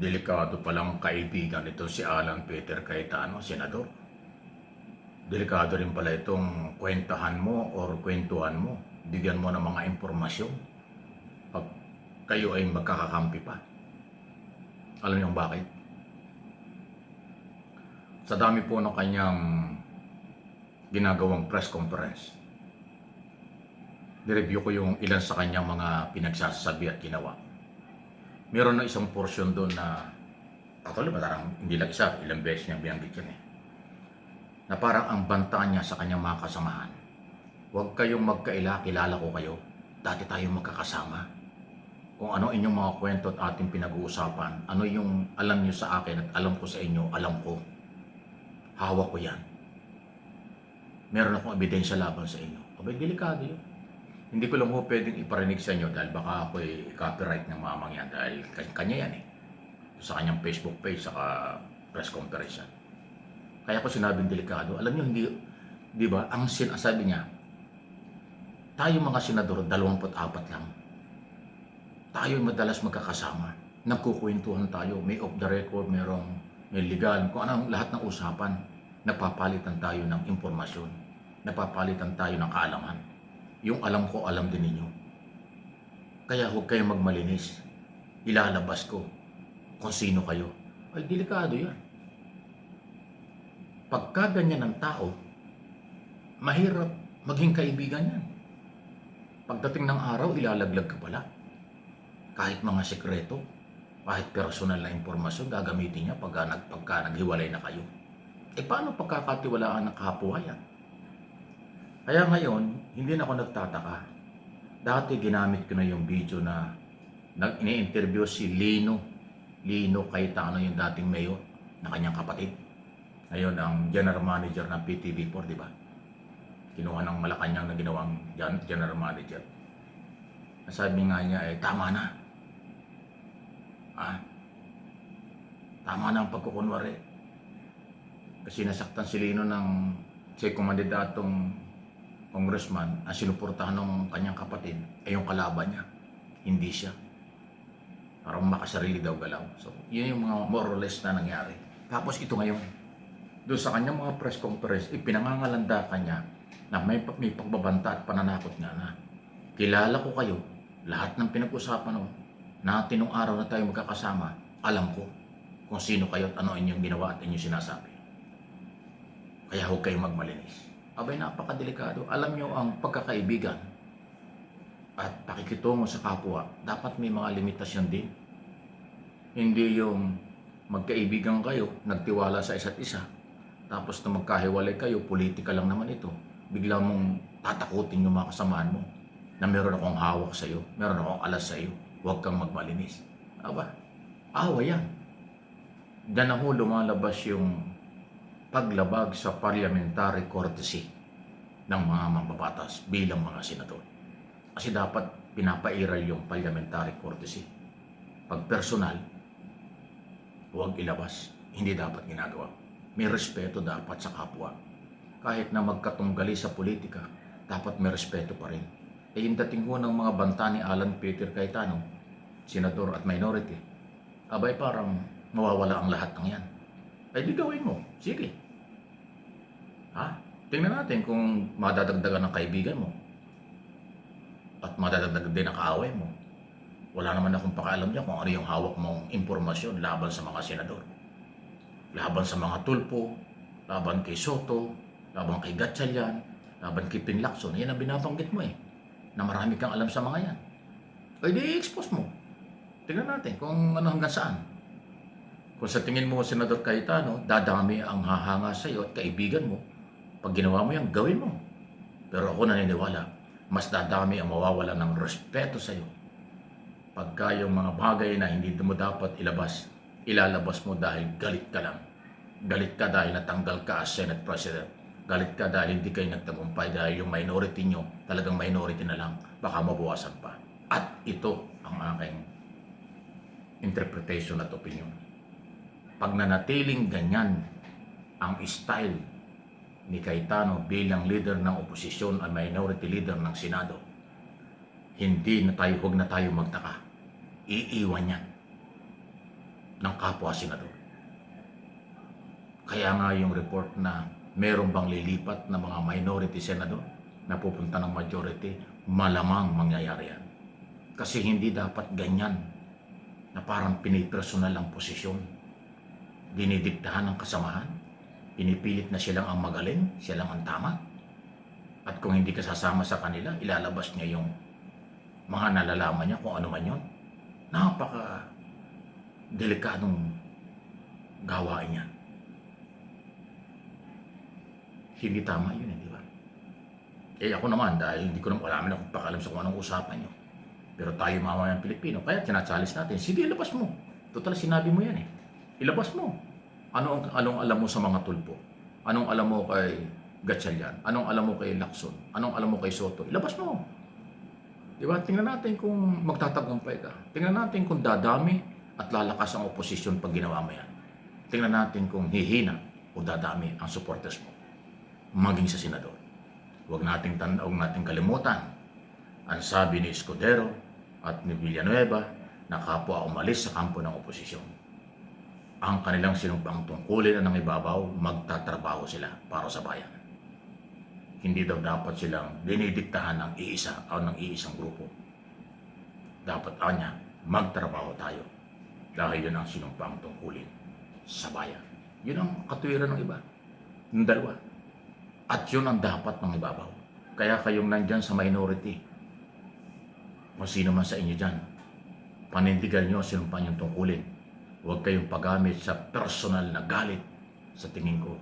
Delikado palang kaibigan ito si Alan Peter Cayetano, senador. Delikado rin pala itong kwentahan mo or kwentuhan mo. Bigyan mo ng mga impormasyon pag kayo ay magkakakampi pa. Alam niyo bakit? Sa dami po ng kanyang ginagawang press conference, nireview ko yung ilan sa kanyang mga pinagsasabi at ginawa. Meron na isang portion doon na actually parang hindi lang isa, ilang beses niya binanggit yan na parang ang banta niya sa kanyang mga kasamahan. Huwag kayong magkaila, kilala ko kayo. Dati tayong magkakasama. Kung ano inyong mga kwento at ating pinag-uusapan, ano yung alam niyo sa akin at alam ko sa inyo, alam ko. Hawak ko yan. Meron akong ebidensya laban sa inyo. Abay, delikado yun. Hindi ko lang po pwedeng iparinig sa inyo dahil baka ako copyright ng mamang yan dahil kanya yan sa kanyang Facebook page saka press conference yan. Kaya ko sinabing delikado. Alam niyo, hindi, di ba, ang sinasabi niya, tayo mga senador, 24 lang. Tayo madalas magkakasama. Nagkukwentuhan tayo. May off the record, may legal. Kung anong lahat ng usapan, nagpapalitan tayo ng impormasyon. Nagpapalitan tayo ng kaalaman. Yung alam ko, alam din ninyo. Kaya huwag kayong magmalinis. Ilalabas ko kung sino kayo. Ay, delikado yan. Pagka ganyan ng tao, mahirap maging kaibigan yan. Pagdating ng araw, ilalaglag ka pala. Kahit mga sekreto, kahit personal na impormasyon, gagamitin niya pagka naghiwalay na kayo. E paano pagkakatiwalaan ng kapwa yan? Kaya ngayon, hindi na ako nagtataka. Dati ginamit ko na yung video na ini-interview si Lino Cayetano, yung dating mayor na kanyang kapatid. Ngayon, ang general manager ng PTV4, di ba? Kinuha ng Malacanang na ginawang general manager. Sabi nga niya, tama na. Tama na ang pagkukunwari. Kasi nasaktan si Lino ng kumandidatong congressman ang sinuportahan ng kanyang kapatid ay yung kalaban niya. Hindi siya. Parang makasarili daw galaw. So, yun yung mga more or less na nangyari. Tapos ito ngayon, doon sa kanyang mga press conference, ipinangangalanda kanya na may pagbabanta at pananakot nga na. Kilala ko kayo, lahat ng pinag-usapan natin nung araw na tayo magkakasama, alam ko kung sino kayo at ano inyong ginawa at inyong sinasabi. Kaya huwag kayong magmalinis. Abay, napakadelikado. Alam nyo ang pagkakaibigan at pakikitungo sa kapwa, dapat may mga limitasyon din. Hindi yung magkaibigan kayo, nagtiwala sa isa't isa, tapos na magkahiwalay kayo, politika lang naman ito, bigla mong tatakutin yung mga kasamaan mo na meron akong hawak sa iyo, meron akong alas sa iyo, huwag kang magmalinis. Aba, awa yan. Diyan na ho lumalabas yung paglabag sa parliamentary courtesy ng mga mambabatas bilang mga senador. Kasi dapat pinapairal yung parliamentary courtesy. Pag personal, huwag ilabas. Hindi dapat ginagawa. May respeto dapat sa kapwa. Kahit na magkatunggali sa politika, dapat may respeto pa rin. Yung dating ho ng mga banta ni Alan Peter Cayetano, senador at minority, abay parang mawawala ang lahat ng yan. Ay di gawin mo. Sige. Tingnan natin kung madadagdagan ng kaibigan mo at madadagdagan din ang kaaway mo. Wala naman akong pakialam dyan kung ano yung hawak mong impormasyon laban sa mga senador. Laban sa mga tulpo, laban kay Soto, laban kay Gatchalian, laban kay Ping Lacson. Yan ang binabanggit mo na marami kang alam sa mga yan. Ay di i-expose mo. Tingnan natin kung ano hanggang saan. Kung sa tingin mo, Senador Cayetano, dadami ang hahanga sa iyo at kaibigan mo, pag ginawa mo yan, gawin mo. Pero ako naniniwala, mas dadami ang mawawala ng respeto sa iyo. Pagka yung mga bagay na hindi mo dapat ilabas, ilalabas mo dahil galit ka lang. Galit ka dahil natanggal ka as Senate President. Galit ka dahil hindi kayo nagtagumpay dahil yung minority nyo, talagang minority na lang, baka mabawasan pa. At ito ang aking interpretation at opinion. Pag nanatiling ganyan ang style ni Cayetano bilang leader ng oposisyon at minority leader ng Senado, huwag na tayo magtaka. Iiwan yan. ng kapwa senador. Kaya nga yung report na meron bang lilipat na mga minority senador na pupunta ng majority, malamang mangyayari yan. Kasi hindi dapat ganyan na parang pinipersonal ang posisyon. Dinidiktahan ng kasamahan. Pinipilit na silang ang magaling, silang ang tama. At kung hindi ka sasama sa kanila, ilalabas niya yung mga nalalaman niya kung ano man yun. Napaka delikadong gawain yan. Hindi tama yun, di ba? Ako naman, dahil hindi ko naman alam akong pakalam sa kung anong usapan nyo. Pero tayo mamamayang Pilipino, kaya tinachalis natin, sige, ilabas mo. Total, sinabi mo yan eh. Ilabas mo. Anong alam mo sa mga tulpo? Anong alam mo kay Gatchalian? Anong alam mo kay Lacson? Anong alam mo kay Soto? Ilabas mo. Diba? Tingnan natin kung magtatagumpay ka. Tingnan natin kung dadami at lalakas ang oposisyon pag ginawa mo yan. Tingnan natin kung hihina o dadami ang supporters mo. Maging sa senador. Huwag nating kalimutan ang sabi ni Escudero at ni Villanueva na kapwa umalis sa kampo ng oposisyon. Ang kanilang sinumpang tungkulin na ng ibabaw, magtatrabaho sila para sa bayan. Hindi daw dapat silang dinidiktahan ng iisa o ng iisang grupo. Dapat anya, magtrabaho tayo dahil yun ang sinumpang tungkulin sa bayan. Yun ang katwiran ng iba, ng dalawa. At yun ang dapat ng ibabaw. Kaya kayong nandyan sa minority, o sino man sa inyo dyan, panindigan nyo sinumpa niyong tungkulin. Huwag kayong paggamit sa personal na galit sa tingin ko.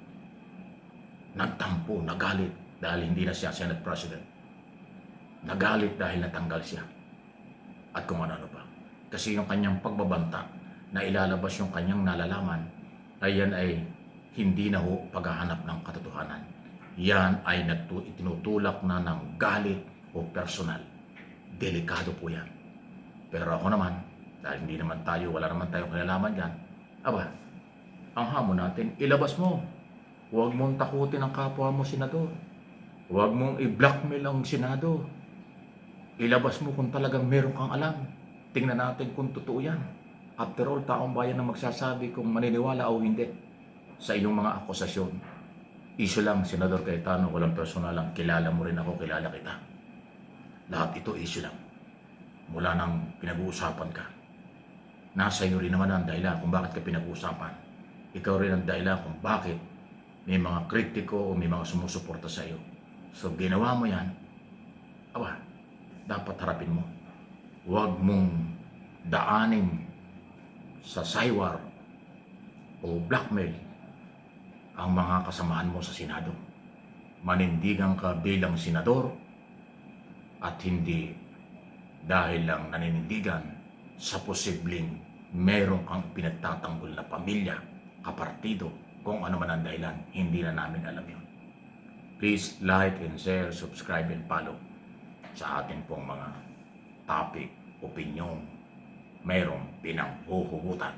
Nagtampo, nagalit dahil hindi na siya Senate President. Nagalit dahil natanggal siya. At kung ano pa. Kasi yung kanyang pagbabanta na ilalabas yung kanyang nalalaman, ay yan ay hindi na ho paghahanap ng katotohanan. Yan ay itinutulak na ng galit o personal. Delikado po yan. Pero ako naman, dahil hindi naman tayo, wala naman tayong kinalaman dyan, ang hamon natin, ilabas mo. Huwag mong takutin ang kapwa mo, senador. Huwag mong i-blackmail ang senado. Ilabas mo kung talagang meron kang alam. Tingnan natin kung totoo yan. After all, taong bayan na magsasabi kung maniniwala o hindi sa iyong mga akusasyon. Iso lang, Senador Cayetano, walang personal lang. Kilala mo rin ako, kilala kita. Lahat ito iso lang. Mula nang pinag-uusapan ka. Nasa iyo rin naman ang dahilan kung bakit ka pinag-uusapan. Ikaw rin ang dahilan kung bakit may mga kritiko o may mga sumusuporta sa iyo. So, ginawa mo yan, dapat harapin mo. Huwag mong daanin sa saywar o blackmail ang mga kasamahan mo sa Senado. Manindigan ka bilang senador at hindi dahil lang naninindigan sa posibleng meron kang pinagtatanggol na pamilya, kapartido, kung ano man ang dahilan, hindi na namin alam yun. Please like and share, subscribe and follow sa ating pong mga topic, opinyon, mayroong pinanghuhugutan.